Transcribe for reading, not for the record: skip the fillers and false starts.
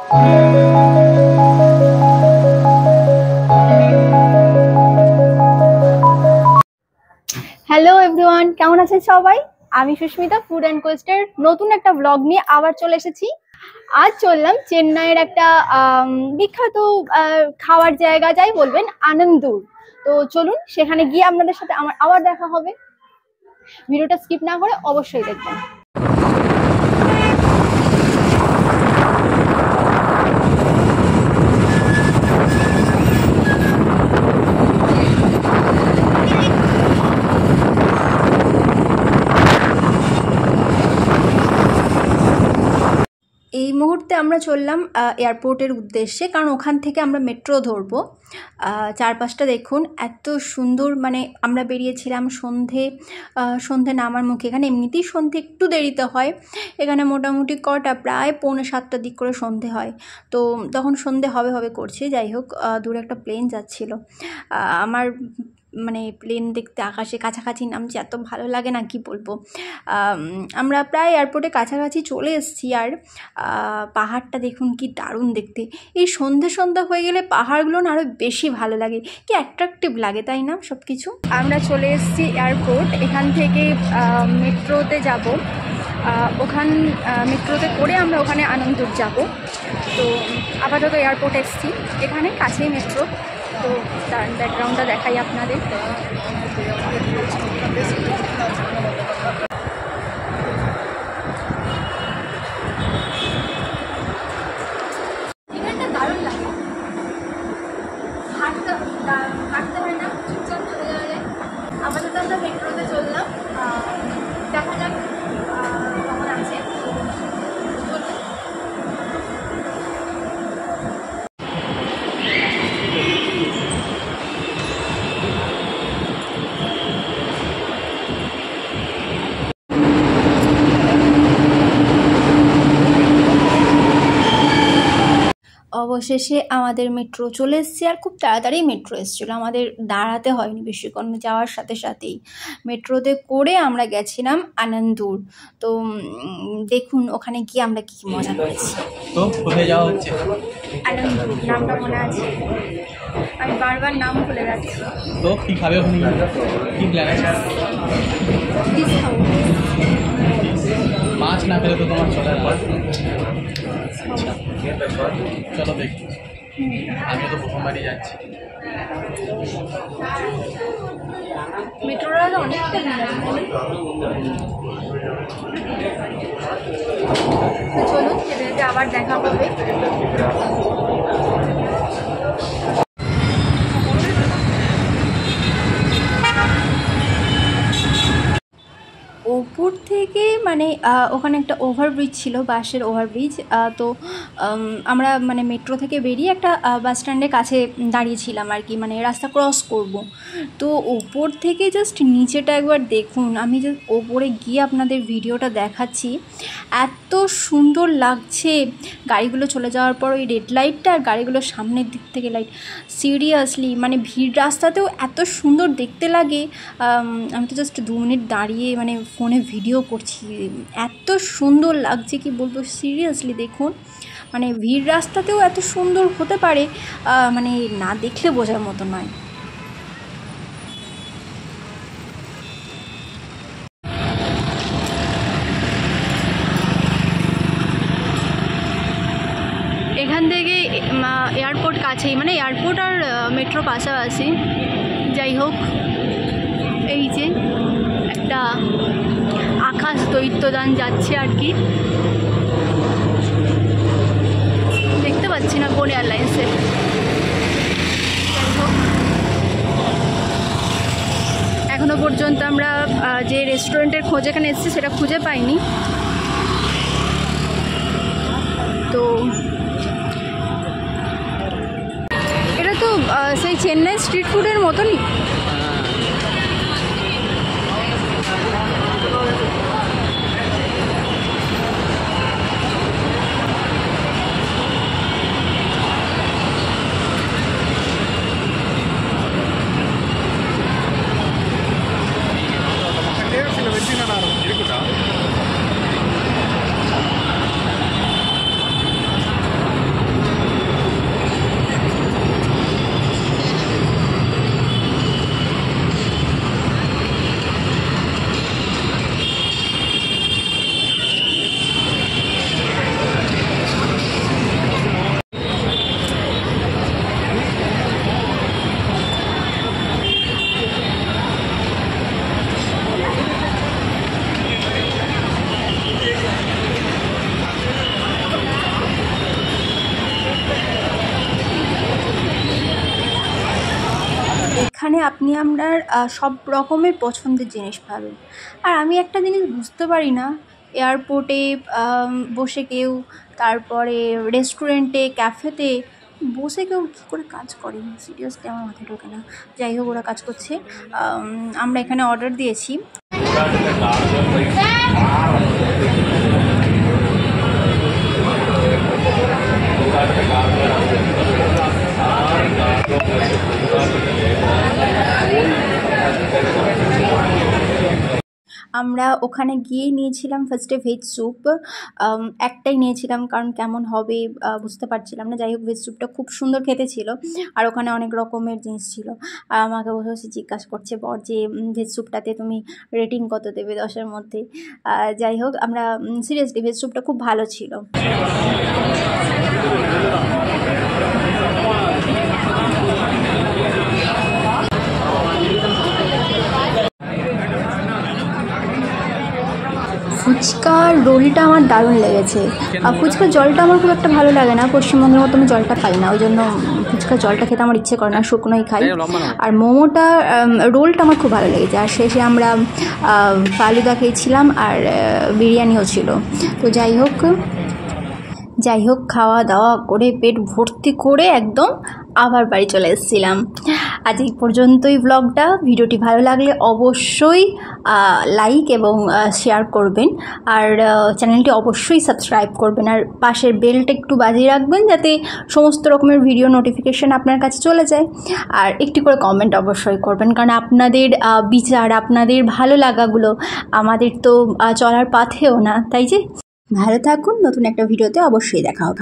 Hello everyone, কেমন আছেন সবাই? আমি সুস্মিতা ফুড অ্যান্ড কোয়েস্টের নতুন একটা ব্লগ নিয়ে আবার চলে এসেছি। আজ চললাম চেন্নাইয়ের একটা বিখ্যাত খাওয়ার জায়গা, যাই বলবেন, আনন্দুর। তো চলুন সেখানে গিয়ে আপনাদের সাথে আমার আবার দেখা হবে। ভিডিওটা স্কিপ না করে অবশ্যই দেখবেন। এই মুহূর্তে আমরা চললাম এয়ারপোর্টের উদ্দেশ্যে, কারণ ওখান থেকে আমরা মেট্রো ধরবো। চারপাশটা দেখুন, এত সুন্দর। মানে আমরা বেরিয়েছিলাম সন্ধে নামার মুখে। এখানে এমনিতেই সন্ধে একটু দেরিতে হয়। এখানে মোটামুটি প্রায় 6:45 দিক করে সন্ধে হয়। তো তখন সন্ধে হবে করছে। যাই হোক, দূরে একটা প্লেন যাচ্ছিল। আমার মানে প্লেন দেখতে আকাশে কাছাকাছি নামছে, এত ভালো লাগে না, কি বলবো। আমরা প্রায় এয়ারপোর্টে কাছাকাছি চলে এসেছি। আর পাহাড়টা দেখুন, কি দারুণ দেখতে। এই সন্ধ্যা হয়ে গেলে পাহাড়গুলো না আরও বেশি ভালো লাগে, কি অ্যাট্রাকটিভ লাগে, তাই না সব কিছু। আমরা চলে এসেছি এয়ারপোর্ট। এখান থেকে মেট্রোতে যাব। মেট্রোতে করে আমরা ওখানে আনন্দুর যাব। তো আপাতত এয়ারপোর্ট এসেছি, এখানে কাছেই মেট্রো। তো তার ব্যাকগ্রাউন্ডটা দেখাই আপনাদের। এখানটা দারুণ লাগে, হাঁটতে হয় না, চুপচাপ চলে যাওয়া যায়। আপাতত আমরা মেট্রোতে চললাম, দেখা যাক কেমন আছে। অবশেষে আমাদের মেট্রো চলে এসেছে, আর খুব তাড়াতাড়ি মেট্রো এসেছিলো, আমাদের দাঁড়াতে হয়নি বেশিক্ষণ। যাওয়ার সাথে সাথেই মেট্রোতে করে আমরা গেছিলাম আনন্দুর। তো দেখুন ওখানে গিয়ে আমরা কি মজা করেছি। তো কোথায় যাওয়া হচ্ছে? আনন্দুর নামটা মনে আছে, আমি বারবার নাম ভুলে যাচ্ছি। তো কি খাবে ওখানে, কি প্ল্যান আছে? মাছ না খেলে তো তোমার চলে না। চলো দেখি, আমি তো প্রথমবারই যাচ্ছি। মেট্রোটা অনেকটা চলুন, যেতে আবার দেখা হবে। ওপর থেকে মানে ওখানে একটা ওভারব্রিজ ছিল, বাসের ওভারব্রিজ। তো আমরা মানে মেট্রো থেকে বেরিয়ে একটা বাস স্ট্যান্ডের কাছে দাঁড়িয়েছিলাম আর কি, মানে রাস্তা ক্রস করব। তো ওপর থেকে জাস্ট নিচেটা একবার দেখুন। আমি জাস্ট ওপরে গিয়ে আপনাদের ভিডিওটা দেখাচ্ছি, এত সুন্দর লাগছে। গাড়িগুলো চলে যাওয়ার পর ওই রেড লাইটটা, আর গাড়িগুলোর সামনের দিক থেকে লাইট, সিরিয়াসলি মানে ভিড় রাস্তাতেও এত সুন্দর দেখতে লাগে। আমি তো জাস্ট 2 মিনিট দাঁড়িয়ে মানে ফোনে ভিডিও করছি, এত সুন্দর লাগছে কি বলবো। সিরিয়াসলি দেখুন, মানে ভিড় রাস্তাতেও এত সুন্দর হতে পারে, মানে না দেখলে বোঝার মতো নয়। এখান থেকে এয়ারপোর্ট কাছেই, মানে এয়ারপোর্ট আর মেট্রো পাশাপাশি। যাই হোক, এই যে একটা আকাশ দৈত্যযান যাচ্ছে আর কি, দেখতে পাচ্ছি না কোন এয়ারলাইন্সের। যাই হোক, এখনো পর্যন্ত আমরা যে রেস্টুরেন্টের খোঁজ এখানে এসেছি সেটা খুঁজে পাইনি। তো এটা তো সেই চেন্নাই স্ট্রিট ফুডের মতনই। এখানে আপনি আপনার সব রকমের পছন্দের জিনিস পাবেন। আর আমি একটা জিনিস বুঝতে পারি না, এয়ারপোর্টে বসে কেউ, তারপরে রেস্টুরেন্টে, ক্যাফেতে বসে কেউ কী করে কাজ করে, সিরিয়াসলি আমার মাথায় ঢোকে না। যাই হোক, ওরা কাজ করছে। আমরা এখানে অর্ডার দিয়েছি। আমরা ওখানে গিয়ে নিয়েছিলাম ফার্স্টে ভেজ স্যুপ। একটাই নিয়েছিলাম, কারণ কেমন হবে বুঝতে পারছিলাম না। যাই হোক, ভেজ স্যুপটা খুব সুন্দর খেতে ছিল। আর ওখানে অনেক রকমের জিনিস ছিল। আর আমাকে বসে বসে জিজ্ঞাসা করছে বর যে ভেজ স্যুপটাতে তুমি রেটিং কত দেবে 10-এর মধ্যে। যাই হোক, আমরা সিরিয়াসলি ভেজ স্যুপটা খুব ভালো ছিল। ফুচকার রোলটা আমার দারুণ লেগেছে। ফুচকার জলটা আমার খুব একটা ভালো লাগে না, পশ্চিমবঙ্গের মতো আমি জলটা পাই না, ওই জন্য ফুচকার জলটা খেতে আমার ইচ্ছে করে না, শুকনোই খাই। আর মোমোটা, রোলটা আমার খুব ভালো লেগেছে। আর শেষে আমরা ফালুদা খেয়েছিলাম, আর বিরিয়ানিও ছিল। তো যাই হোক খাওয়া দাওয়া করে পেট ভর্তি করে একদম আবার বাড়ি চলে এসেছিলাম। আজ এই পর্যন্তই ব্লগটা। ভিডিওটি ভালো লাগলে অবশ্যই লাইক এবং শেয়ার করবেন, আর চ্যানেলটি অবশ্যই সাবস্ক্রাইব করবেন, আর পাশের বেলটা একটু বাজিয়ে রাখবেন যাতে সমস্ত রকমের ভিডিও নোটিফিকেশান আপনার কাছে চলে যায়। আর একটি করে কমেন্ট অবশ্যই করবেন, কারণ আপনাদের বিচার, আপনাদের ভালো লাগাগুলো আমাদের তো চলার পাথেও না, তাই যে। ভালো থাকুন, নতুন একটা ভিডিওতে অবশ্যই দেখা হবে।